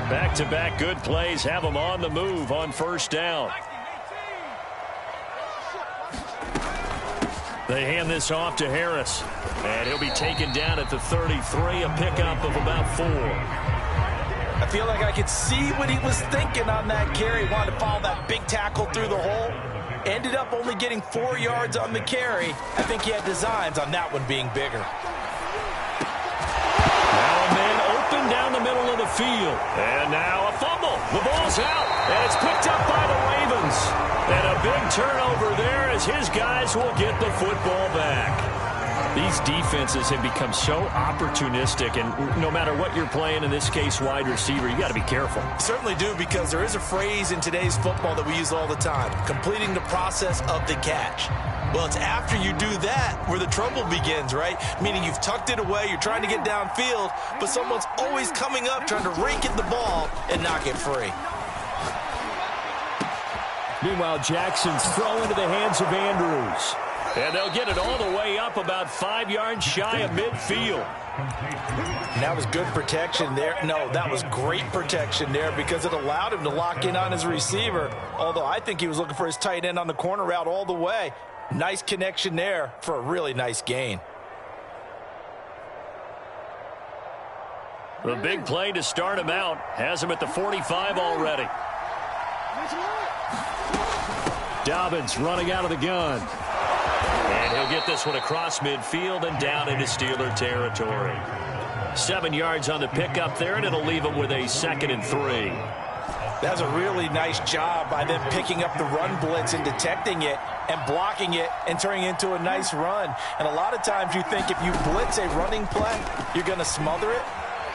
Back-to-back good plays have them on the move on first down. They hand this off to Harris. And he'll be taken down at the 33, a pickup of about 4. I feel like I could see what he was thinking on that carry. Wanted to follow that big tackle through the hole. Ended up only getting 4 yards on the carry. I think he had designs on that one being bigger. Now a man open down the middle of the field. And now a fumble. The ball's out. And it's picked up by the Ravens. And a big turnover there as his guys will get the football back. These defenses have become so opportunistic, and no matter what you're playing, in this case wide receiver, you got to be careful. Certainly do, because there is a phrase in today's football that we use all the time, completing the process of the catch. Well, it's after you do that where the trouble begins, right? Meaning you've tucked it away, you're trying to get downfield, but someone's always coming up trying to rake at the ball and knock it free. Meanwhile, Jackson's throw into the hands of Andrews. And they'll get it all the way up about 5 yards shy of midfield. And that was good protection there. No, that was great protection there because it allowed him to lock in on his receiver. Although I think he was looking for his tight end on the corner route all the way. Nice connection there for a really nice gain. The big play to start him out has him at the 45 already. Dobbins running out of the gun. And he'll get this one across midfield and down into Steeler territory. 7 yards on the pickup there, and it'll leave him with a 2nd and 3. That's a really nice job by them picking up the run blitz and detecting it and blocking it and turning it into a nice run. And a lot of times you think if you blitz a running play, you're going to smother it.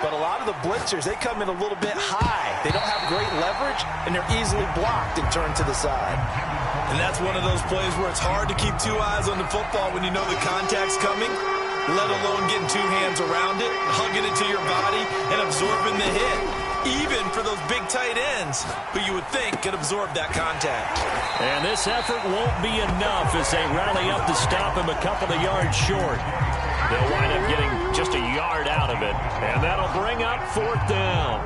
But a lot of the blitzers, they come in a little bit high. They don't have great leverage, and they're easily blocked and turned to the side. And that's one of those plays where it's hard to keep 2 eyes on the football when you know the contact's coming, let alone getting 2 hands around it, hugging it to your body, and absorbing the hit. Even for those big tight ends who you would think could absorb that contact. And this effort won't be enough as they rally up to stop him a couple of yards short. They'll wind up getting just a yard out of it, and that'll bring up 4th down.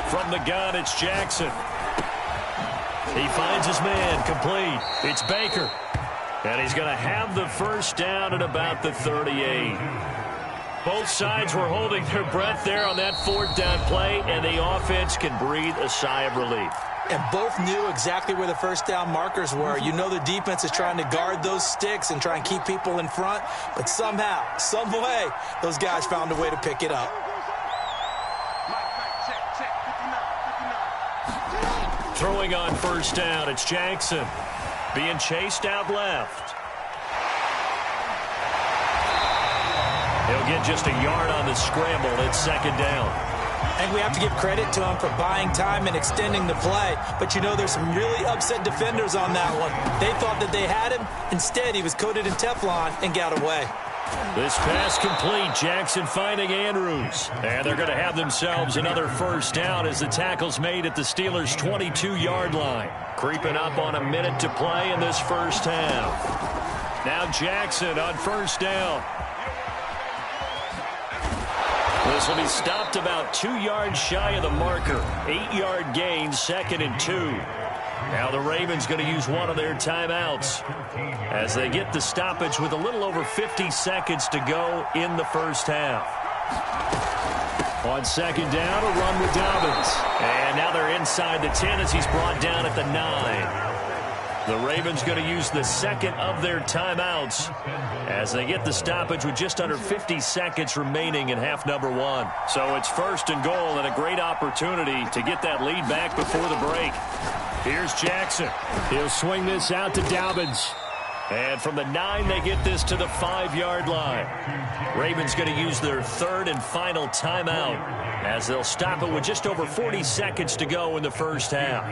From the gun, it's Jackson. He finds his man, complete. It's Baker. And he's going to have the first down at about the 38. Both sides were holding their breath there on that 4th down play, and the offense can breathe a sigh of relief. And both knew exactly where the first down markers were. You know the defense is trying to guard those sticks and try and keep people in front, but somehow, some way, those guys found a way to pick it up. Throwing on first down, it's Jackson. Being chased out left. He'll get just a yard on the scramble. It's 2nd down. I think we have to give credit to him for buying time and extending the play. But, you know, there's some really upset defenders on that one. They thought that they had him. Instead, he was coated in Teflon and got away. This pass complete. Jackson finding Andrews. And they're going to have themselves another first down as the tackle's made at the Steelers' 22-yard line. Creeping up on a minute to play in this first half. Now Jackson on first down. This will be stopped about 2 yards shy of the marker. 8-yard gain, 2nd and 2. Now the Ravens going to use one of their timeouts as they get the stoppage with a little over 50 seconds to go in the first half. On 2nd down, a run with Dobbins. And now they're inside the 10 as he's brought down at the 9. The Ravens going to use the 2nd of their timeouts as they get the stoppage with just under 50 seconds remaining in half number 1. So it's 1st and goal and a great opportunity to get that lead back before the break. Here's Jackson. He'll swing this out to Dobbins. And from the 9, they get this to the 5-yard line. Ravens going to use their 3rd and final timeout as they'll stop it with just over 40 seconds to go in the first half.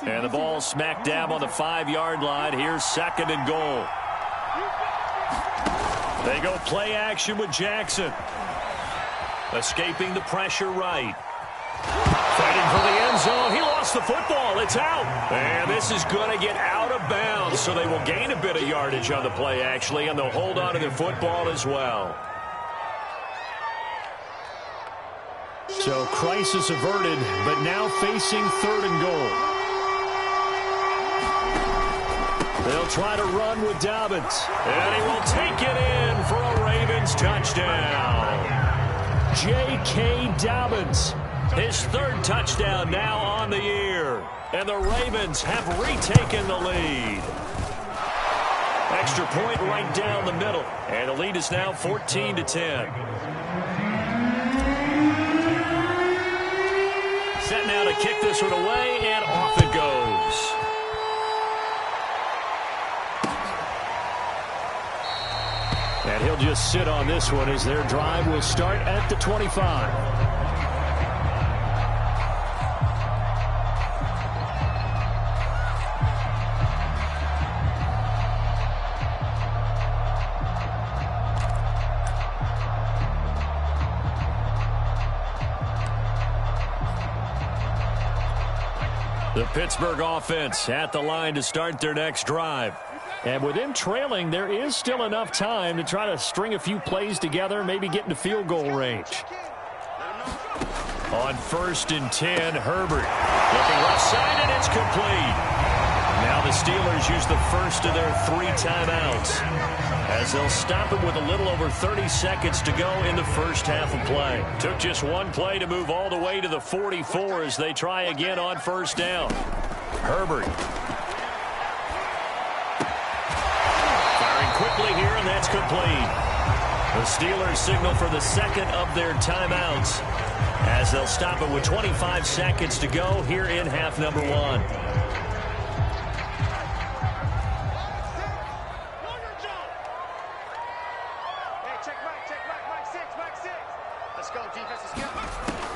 And the ball smack dab on the 5-yard line. Here's 2nd and goal. They go play action with Jackson. Escaping the pressure right. Fighting for the end zone. He lost the football. It's out. And this is going to get out of bounds, so they will gain a bit of yardage on the play, actually, and they'll hold on to their football as well. So crisis averted, but now facing 3rd and goal. They'll try to run with Dobbins, and he will take it in for a Ravens touchdown. J.K. Dobbins, his 3rd touchdown now on the year, and the Ravens have retaken the lead. Extra point right down the middle, and the lead is now 14-10. Set now to kick this one away, and off it goes. And he'll just sit on this one as their drive will start at the 25. The Pittsburgh offense at the line to start their next drive. And with them trailing, there is still enough time to try to string a few plays together, maybe get into field goal range. On 1st and 10, Herbert. Looking left side, and it's complete. Now the Steelers use the first of their 3 timeouts, as they'll stop it with a little over 30 seconds to go in the first half of play. Took just one play to move all the way to the 44 as they try again on 1st down. Herbert. Firing quickly here, and that's complete. The Steelers signal for the 2nd of their timeouts, as they'll stop it with 25 seconds to go here in half number 1.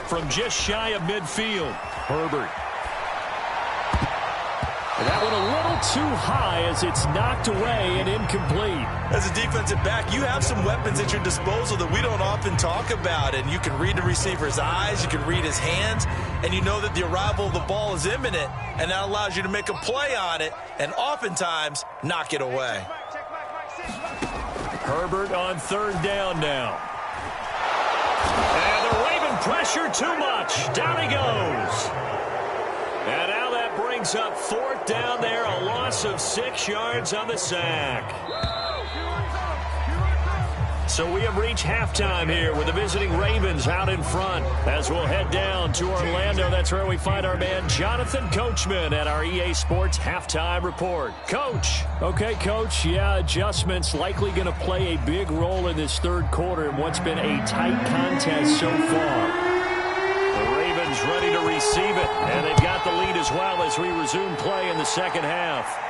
From just shy of midfield, Herbert. And that one a little too high as it's knocked away and incomplete. As a defensive back, you have some weapons at your disposal that we don't often talk about. And you can read the receiver's eyes, you can read his hands, and you know that the arrival of the ball is imminent, and that allows you to make a play on it and oftentimes knock it away. Herbert on 3rd down now. And the Raven pressure too much. Down he goes. And now that brings up 4th down there. A loss of 6 yards on the sack. So we have reached halftime here with the visiting Ravens out in front. As we'll head down to Orlando, that's where we find our man Jonathan Coachman at our EA Sports Halftime Report. Coach. Okay, Coach, yeah, adjustments likely going to play a big role in this 3rd quarter in what's been a tight contest so far. The Ravens ready to receive it, and they've got the lead as well as we resume play in the 2nd half.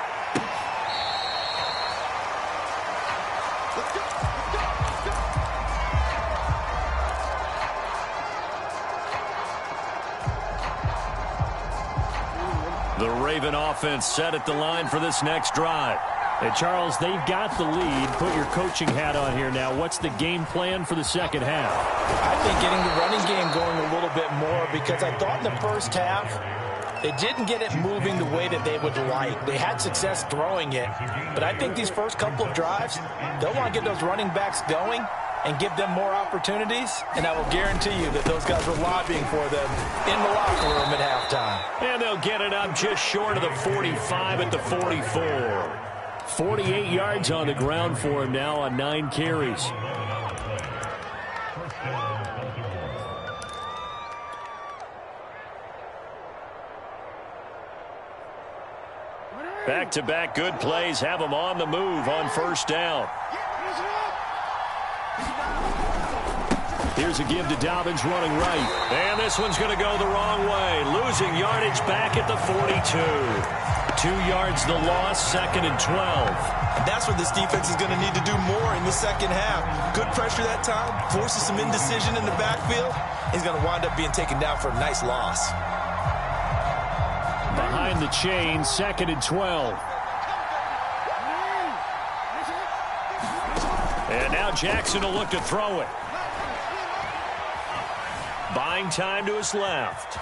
The Raven offense set at the line for this next drive. Hey, Charles, they've got the lead. Put your coaching hat on here now. What's the game plan for the 2nd half? I think getting the running game going a little bit more, because I thought in the first half they didn't get it moving the way that they would like. They had success throwing it, but I think these first couple of drives, they'll want to get those running backs going and give them more opportunities, and I will guarantee you that those guys were lobbying for them in the locker room at halftime. And they'll get it up just short of the 45 at the 44. 48 yards on the ground for him now on 9 carries. Back-to-back good plays have them on the move on 1st down. Here's a give to Dobbins running right. And this one's going to go the wrong way. Losing yardage back at the 42. 2 yards the loss, 2nd and 12. And that's what this defense is going to need to do more in the 2nd half. Good pressure that time, forces some indecision in the backfield. He's going to wind up being taken down for a nice loss. Behind the chain, 2nd and 12. And now Jackson will look to throw it. Buying time to his left.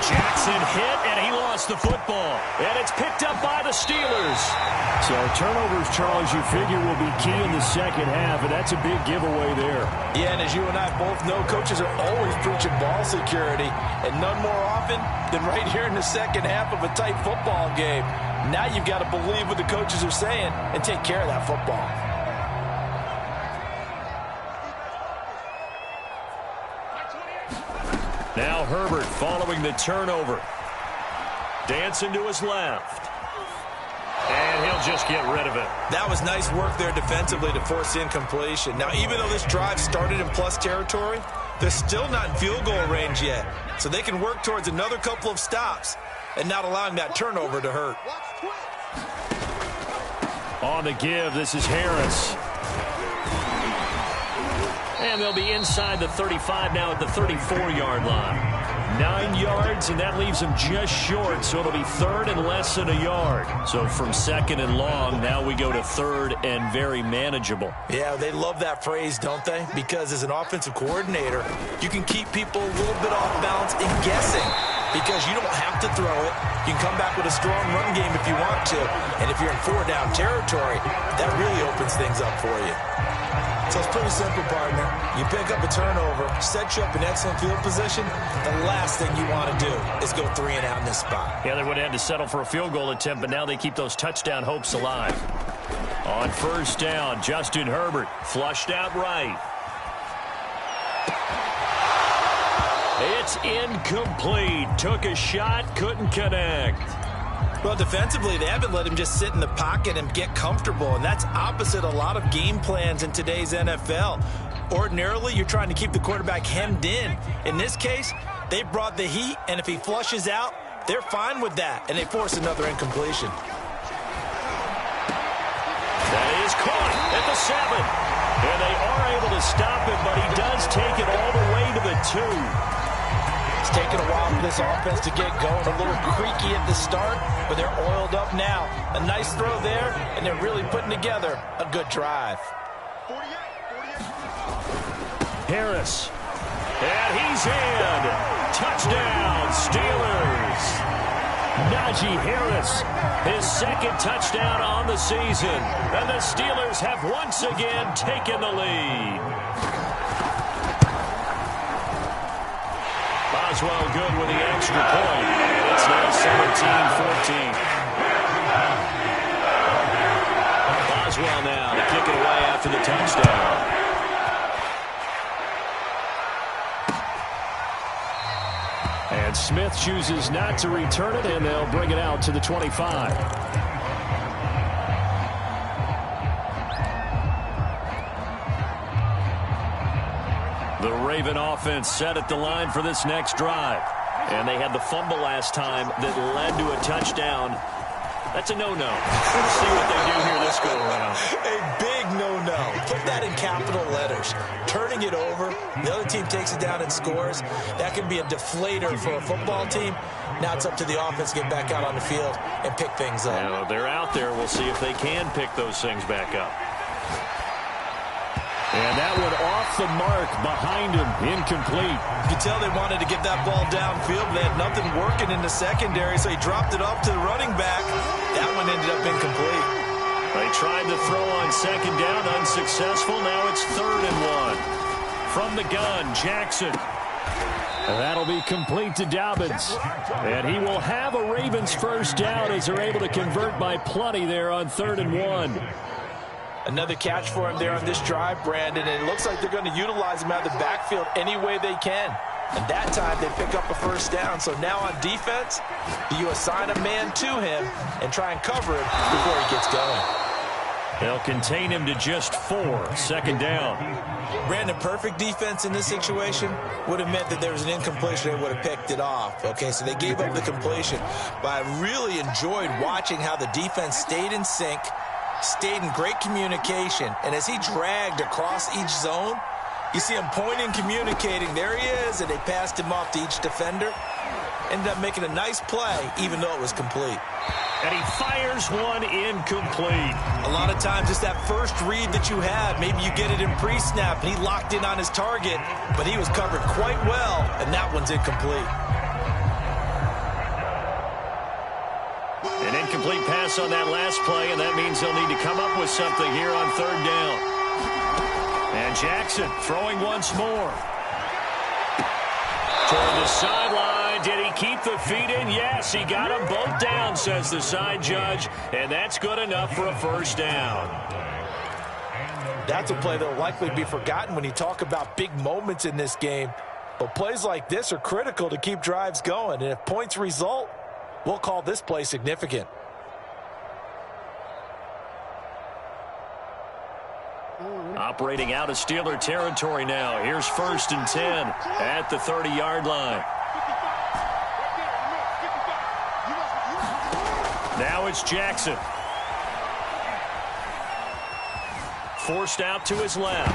Jackson hit, and he lost the football. And it's picked up by the Steelers. So turnovers, Charles, you figure will be key in the second half, and that's a big giveaway there. Yeah, and as you and I both know, coaches are always preaching ball security, and none more often than right here in the second half of a tight football game. Now you've got to believe what the coaches are saying and take care of that football. Now Herbert following the turnover. Dancing to his left. And he'll just get rid of it. That was nice work there defensively to force incompletion. Now, even though this drive started in plus territory, they're still not in field goal range yet. So they can work towards another couple of stops and not allowing that turnover to hurt. On the give, this is Harris. And they'll be inside the 35 now at the 34-yard line. 9 yards, and that leaves them just short, so it'll be third and less than a yard. So from second and long, now we go to third and very manageable. Yeah, they love that phrase, don't they? Because as an offensive coordinator, you can keep people a little bit off balance and guessing because you don't have to throw it. You can come back with a strong run game if you want to. And if you're in four-down territory, that really opens things up for you. So it's pretty simple, partner. You pick up a turnover, set you up in excellent field position. The last thing you want to do is go 3 and out in this spot. Yeah, they would have had to settle for a field goal attempt, but now they keep those touchdown hopes alive. On first down, Justin Herbert flushed out right. It's incomplete. Took a shot, couldn't connect. Well, defensively, they haven't let him just sit in the pocket and get comfortable, and that's opposite a lot of game plans in today's NFL. Ordinarily, you're trying to keep the quarterback hemmed in. In this case, they brought the heat, and if he flushes out, they're fine with that, and they force another incompletion. That is caught at the 7. And they are able to stop it, but he does take it all the way to the 2. It's taken a while for this offense to get going. A little creaky at the start, but they're oiled up now. A nice throw there, and they're really putting together a good drive. Harris. And he's in. Touchdown, Steelers. Najee Harris, his second touchdown on the season. And the Steelers have once again taken the lead. Boswell good with the extra point. It's now 17-14. Boswell now to kick it away after the touchdown. And Smith chooses not to return it, and they'll bring it out to the 25. The Raven offense set at the line for this next drive. And they had the fumble last time that led to a touchdown. That's a no-no. Let's see what they do here this go-around. A big no-no. Put that in capital letters. Turning it over, the other team takes it down and scores. That can be a deflator for a football team. Now it's up to the offense to get back out on the field and pick things up. Now, they're out there. We'll see if they can pick those things back up. And that one off the mark behind him, incomplete. You could tell they wanted to get that ball downfield, but they had nothing working in the secondary, so he dropped it off to the running back. That one ended up incomplete. They tried to throw on second down, unsuccessful. Now it's 3rd and 1. From the gun, Jackson. And that'll be complete to Dobbins. And he will have a Ravens first down as they're able to convert by plenty there on 3rd and 1. Another catch for him there on this drive, Brandon, and it looks like they're going to utilize him out of the backfield any way they can. And that time they pick up a first down. So now on defense, you assign a man to him and try and cover him before he gets going. They'll contain him to just 4, 2nd down. Brandon, perfect defense in this situation would have meant that there was an incompletion. They would have picked it off. Okay, so they gave up the completion. But I really enjoyed watching how the defense stayed in sync, stayed in great communication, and as he dragged across each zone, you see him pointing, communicating. There he is, and they passed him off to each defender. Ended up making a nice play, even though it was complete. And he fires one incomplete. A lot of times it's that first read that you have. Maybe you get it in pre-snap, and he locked in on his target, but he was covered quite well, and that one's incomplete. incomplete pass on that last play, and that means they'll need to come up with something here on third down. And Jackson throwing once more. Toward the sideline. Did he keep the feet in? Yes, he got them both down, says the side judge. And that's good enough for a first down. That's a play that will likely be forgotten when you talk about big moments in this game. But plays like this are critical to keep drives going. And if points result, we'll call this play significant. Operating out of Steeler territory now. Here's 1st and 10 at the 30-yard line. Now it's Jackson. Forced out to his left.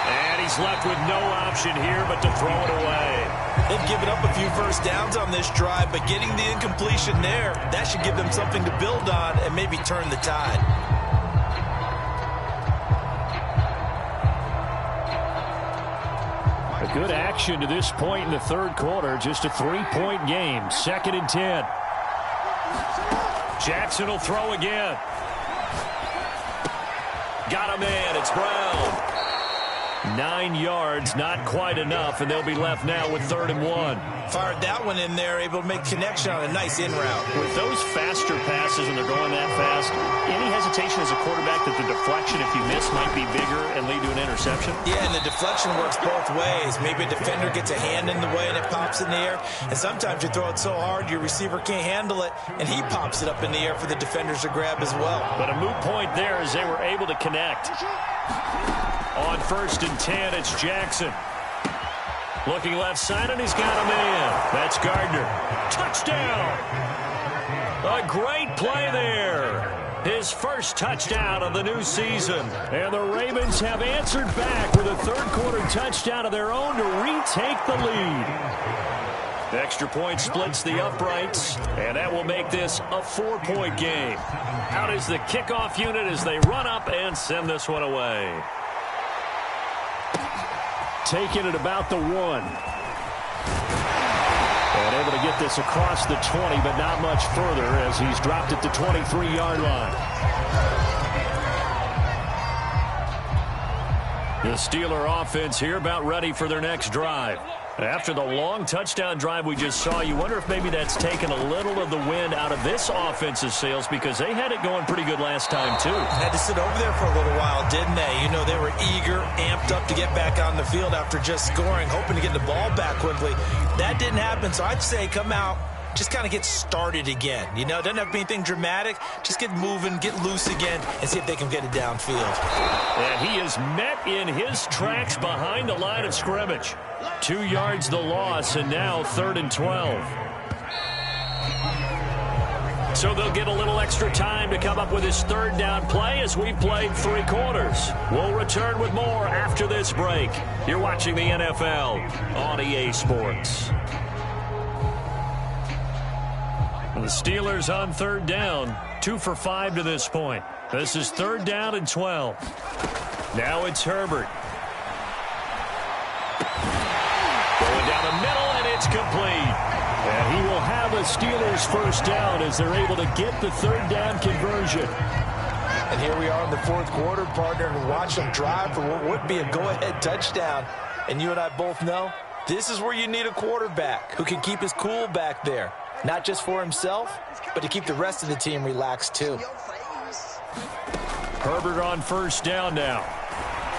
And he's left with no option here but to throw it away. They've given up a few first downs on this drive, but getting the incompletion there, that should give them something to build on and maybe turn the tide. A good action to this point in the third quarter. Just a 3-point game. 2nd and 10. Jackson will throw again. Got a man. It's Brown. 9 yards, not quite enough, and they'll be left now with 3rd and 1. Fired that one in there, able to make connection on a nice in route. With those faster passes and they're going that fast, any hesitation as a quarterback that the deflection, if you miss, might be bigger and lead to an interception? Yeah, and the deflection works both ways. Maybe a defender gets a hand in the way and it pops in the air, and sometimes you throw it so hard your receiver can't handle it, and he pops it up in the air for the defenders to grab as well. But a moot point there as they were able to connect. On 1st and 10, it's Jackson. Looking left side, and he's got a man. That's Gardner. Touchdown! A great play there. His first touchdown of the new season. And the Ravens have answered back with a third-quarter touchdown of their own to retake the lead. The extra point splits the uprights, and that will make this a 4-point game. Out is the kickoff unit as they run up and send this one away. Taking it about the 1. And able to get this across the 20, but not much further as he's dropped at the 23-yard line. The Steeler offense here about ready for their next drive. After the long touchdown drive we just saw, you wonder if maybe that's taken a little of the wind out of this offense's sails because they had it going pretty good last time, too. Had to sit over there for a little while, didn't they? You know, they were eager, amped up to get back on the field after just scoring, hoping to get the ball back quickly. That didn't happen, so I'd say come out, just kind of get started again. You know, it doesn't have to be anything dramatic. Just get moving, get loose again, and see if they can get it downfield. And he is met in his tracks behind the line of scrimmage. 2 yards the loss, and now 3rd and 12. So they'll get a little extra time to come up with his third down play as we've played 3 quarters. We'll return with more after this break. You're watching the NFL on EA Sports. The Steelers on 3rd down, 2 for 5 to this point. This is 3rd down and 12. Now it's Herbert. Going down the middle, and it's complete. And he will have a Steelers first down as they're able to get the 3rd down conversion. And here we are in the 4th quarter, partner, and watch them drive for what would be a go-ahead touchdown. And you and I both know this is where you need a quarterback who can keep his cool back there. Not just for himself, but to keep the rest of the team relaxed, too. Herbert on first down now.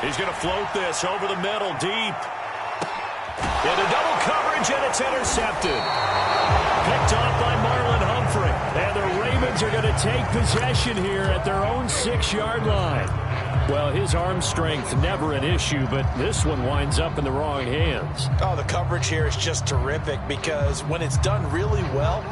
He's going to float this over the middle, deep. Into double coverage, and it's intercepted. Picked off by Marlon Humphrey. And the Ravens are going to take possession here at their own 6-yard line. Well, his arm strength never an issue, but this one winds up in the wrong hands. Oh, the coverage here is just terrific because when it's done really well,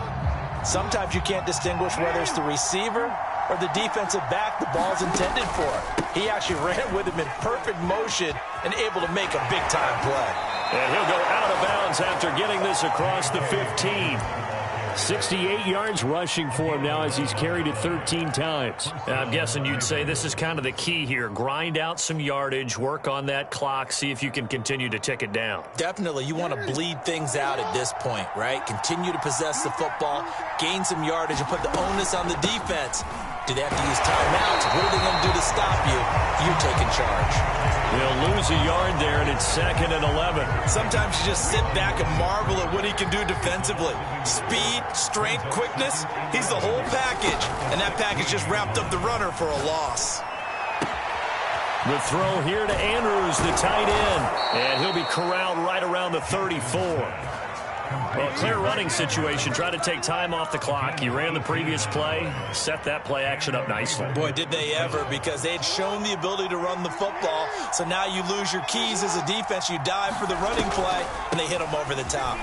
sometimes you can't distinguish whether it's the receiver or the defensive back the ball's intended for. He actually ran with him in perfect motion and able to make a big-time play. And he'll go out of bounds after getting this across the 15. 68 yards rushing for him now as he's carried it 13 times. I'm guessing you'd say this is kind of the key here. Grind out some yardage, work on that clock, see if you can continue to tick it down. Definitely. You want to bleed things out at this point, right? Continue to possess the football, gain some yardage, and put the onus on the defense. Do they have to use timeouts? What are they going to do to stop you? You're taking charge. They'll lose a yard there, and it's 2nd and 11. Sometimes you just sit back and marvel at what he can do defensively. Speed, strength, quickness, he's the whole package. And that package just wrapped up the runner for a loss. The throw here to Andrews, the tight end. And he'll be corralled right around the 34. Well, clear running situation. Try to take time off the clock. You ran the previous play, set that play action up nicely. Boy, did they ever, because they had shown the ability to run the football. So now you lose your keys as a defense. You dive for the running play, and they hit them over the top.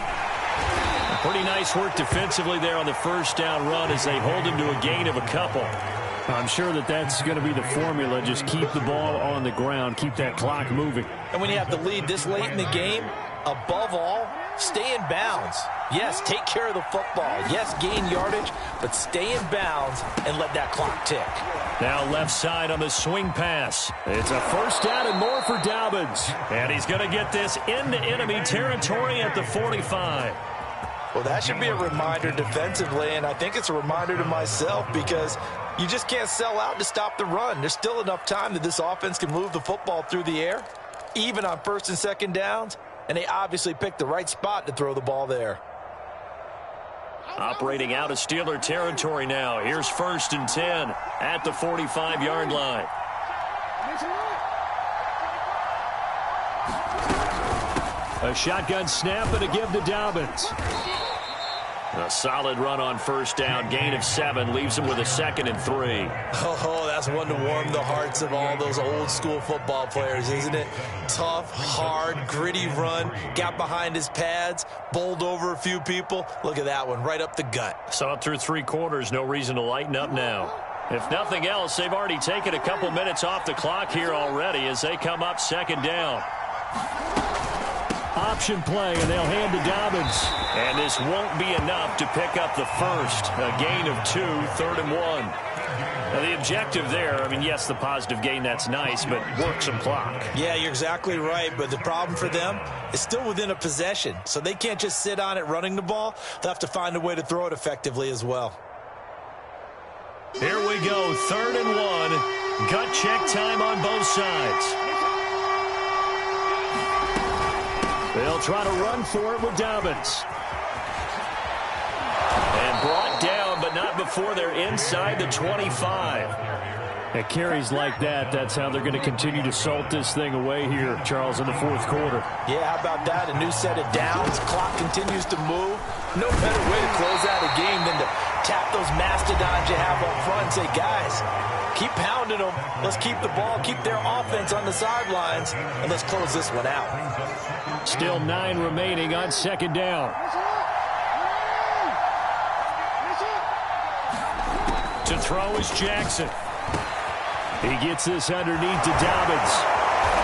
Pretty nice work defensively there on the first down run as they hold him to a gain of a couple. I'm sure that that's going to be the formula. Just keep the ball on the ground, keep that clock moving. And when you have the lead this late in the game, above all, stay in bounds. Yes, take care of the football. Yes, gain yardage, but stay in bounds and let that clock tick. Now left side on the swing pass. It's a first down and more for Dobbins. And he's going to get this into enemy territory at the 45. Well, that should be a reminder defensively, and I think it's a reminder to myself because you just can't sell out to stop the run. There's still enough time that this offense can move the football through the air, even on 1st and 2nd downs, and they obviously picked the right spot to throw the ball there. Operating out of Steeler territory now. Here's 1st and 10 at the 45-yard line. A shotgun snap and a give to Dobbins. A solid run on 1st down. Gain of 7 leaves him with a 2nd and 3. Oh, that's one to warm the hearts of all those old school football players, isn't it? Tough, hard, gritty run. Got behind his pads, bowled over a few people. Look at that one, right up the gut. Saw it through 3 quarters. No reason to lighten up now. If nothing else, they've already taken a couple minutes off the clock here already as they come up 2nd down. Option play, and they'll hand to Dobbins. And this won't be enough to pick up the first. A gain of 2, 3rd and 1. Now, the objective there, I mean, yes, the positive gain, that's nice, but work some clock. Yeah, you're exactly right, but the problem for them is still within a possession. So they can't just sit on it running the ball. They'll have to find a way to throw it effectively as well. Here we go, 3rd and 1. Gut check time on both sides. They'll try to run for it with Dobbins. And brought down, but not before they're inside the 25. At carries like that, that's how they're going to continue to salt this thing away here, Charles, in the 4th quarter. Yeah, how about that? A new set of downs. Clock continues to move. No better way to close out a game than to tap those mastodons you have up front and say, guys, keep pounding them. Let's keep the ball, keep their offense on the sidelines, and let's close this one out. Still 9 remaining on 2nd down. To throw is Jackson. He gets this underneath to Dobbins.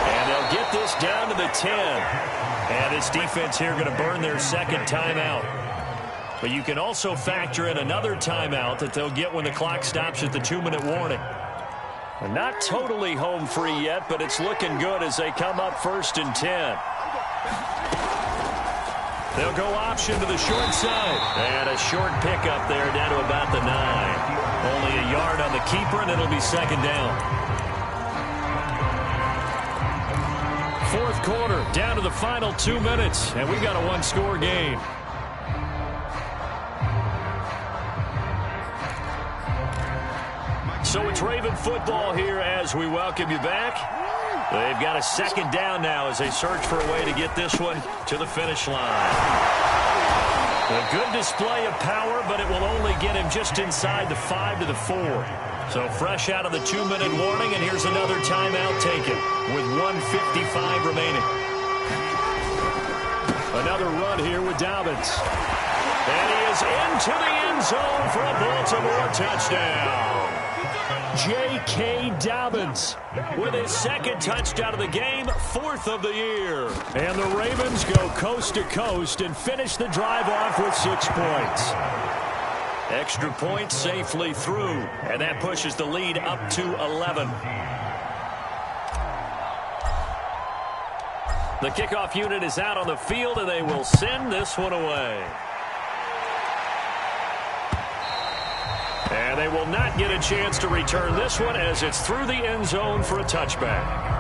And they'll get this down to the 10. And this defense here going to burn their 2nd timeout. But you can also factor in another timeout that they'll get when the clock stops at the 2-minute warning. And not totally home free yet, but it's looking good as they come up 1st and 10. They'll go option to the short side. And a short pickup there down to about the 9. Only a yard on the keeper, and it'll be 2nd down. 4th quarter, down to the final 2 minutes, and we've got a 1-score game. So it's Raven football here as we welcome you back. They've got a 2nd down now as they search for a way to get this one to the finish line. A good display of power, but it will only get him just inside the 5 to the 4. So fresh out of the 2-minute warning, and here's another timeout taken with 1:55 remaining. Another run here with Dobbins. And he is into the end zone for a Baltimore touchdown. J.K. Dobbins with his 2nd touchdown of the game, 4th of the year. And the Ravens go coast to coast and finish the drive off with 6 points. Extra point safely through, and that pushes the lead up to 11. The kickoff unit is out on the field, and they will send this one away. And they will not get a chance to return this one as it's through the end zone for a touchback.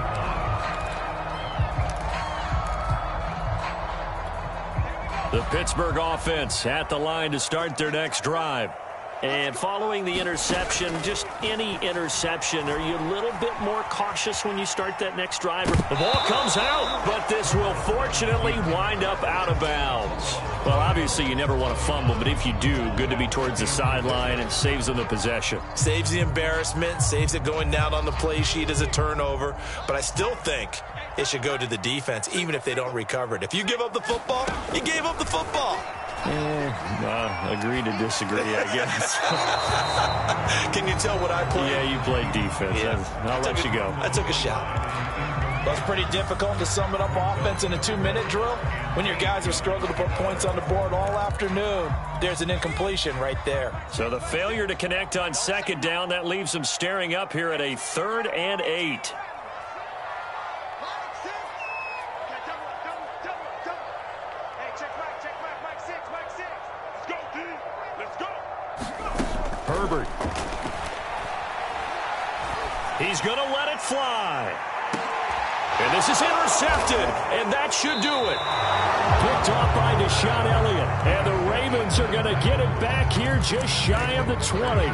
The Pittsburgh offense at the line to start their next drive. And following the interception, just any interception, are you a little bit more cautious when you start that next drive? The ball comes out, but this will fortunately wind up out of bounds. Well, obviously you never want to fumble, but if you do, good to be towards the sideline and saves them the possession. Saves the embarrassment, saves it going down on the play sheet as a turnover. But I still think it should go to the defense, even if they don't recover it. If you give up the football, you gave up the football. Agree to disagree, I guess. Can you tell what I played? Yeah, you played defense. Yeah. I'll let you go. I took a shot. Well, it's pretty difficult to sum it up offense in a 2-minute drill when your guys are struggling to put points on the board all afternoon. There's an incompletion right there. So the failure to connect on second down, that leaves them staring up here at a 3rd and 8. Herbert. He's going to let it fly. And this is intercepted, and that should do it. Picked off by Deshaun Elliott, and the Ravens are going to get it back here just shy of the 20.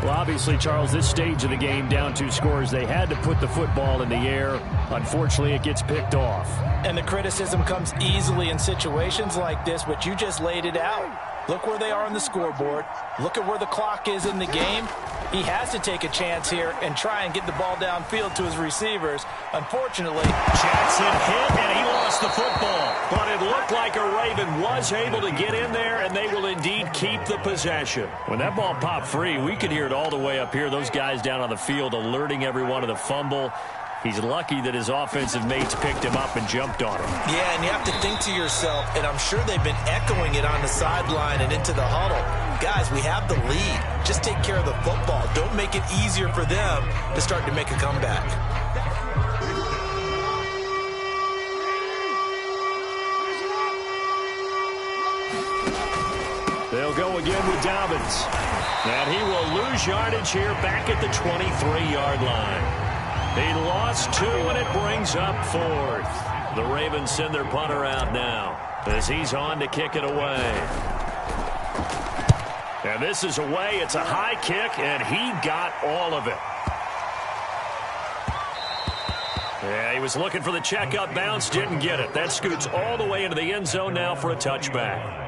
Well, obviously, Charles, this stage of the game, down 2 scores, they had to put the football in the air. Unfortunately, it gets picked off. And the criticism comes easily in situations like this, but you just laid it out. Look where they are on the scoreboard. Look at where the clock is in the game. He has to take a chance here and try and get the ball downfield to his receivers. Unfortunately, Jackson hit, and he lost the football. But it looked like a Raven was able to get in there, and they will indeed keep the possession. When that ball popped free, we could hear it all the way up here. Those guys down on the field alerting everyone of the fumble. He's lucky that his offensive mates picked him up and jumped on him. Yeah, and you have to think to yourself, and I'm sure they've been echoing it on the sideline and into the huddle. Guys, we have the lead. Just take care of the football. Don't make it easier for them to start to make a comeback. They'll go again with Dobbins. And he will lose yardage here back at the 23-yard line. He lost 2, and it brings up 4th. The Ravens send their punter out now as he's on to kick it away. And this is away. It's a high kick, and he got all of it. Yeah, he was looking for the check-up bounce, didn't get it. That scoots all the way into the end zone now for a touchback.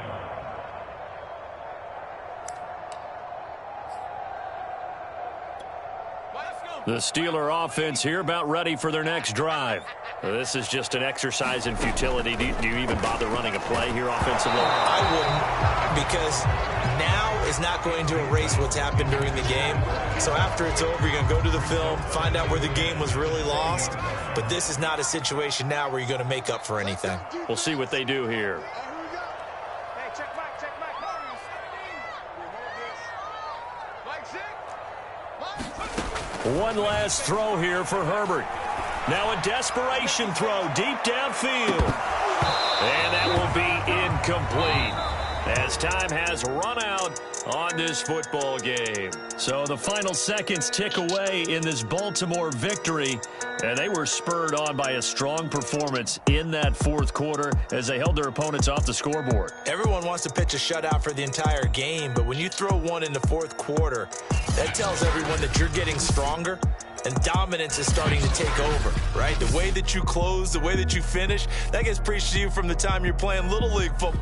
The Steeler offense here about ready for their next drive. This is just an exercise in futility. Do you even bother running a play here offensively? I wouldn't, because now is not going to erase what's happened during the game. So after it's over, you're going to go to the film, find out where the game was really lost. But this is not a situation now where you're going to make up for anything. We'll see what they do here. One last throw here for Herbert. Now a desperation throw deep downfield. And that will be incomplete as time has run out on this football game. So the final seconds tick away in this Baltimore victory. And they were spurred on by a strong performance in that 4th quarter as they held their opponents off the scoreboard. Everyone wants to pitch a shutout for the entire game, but when you throw one in the 4th quarter, that tells everyone that you're getting stronger and dominance is starting to take over, right? The way that you close, the way that you finish, that gets preached to you from the time you're playing Little League football.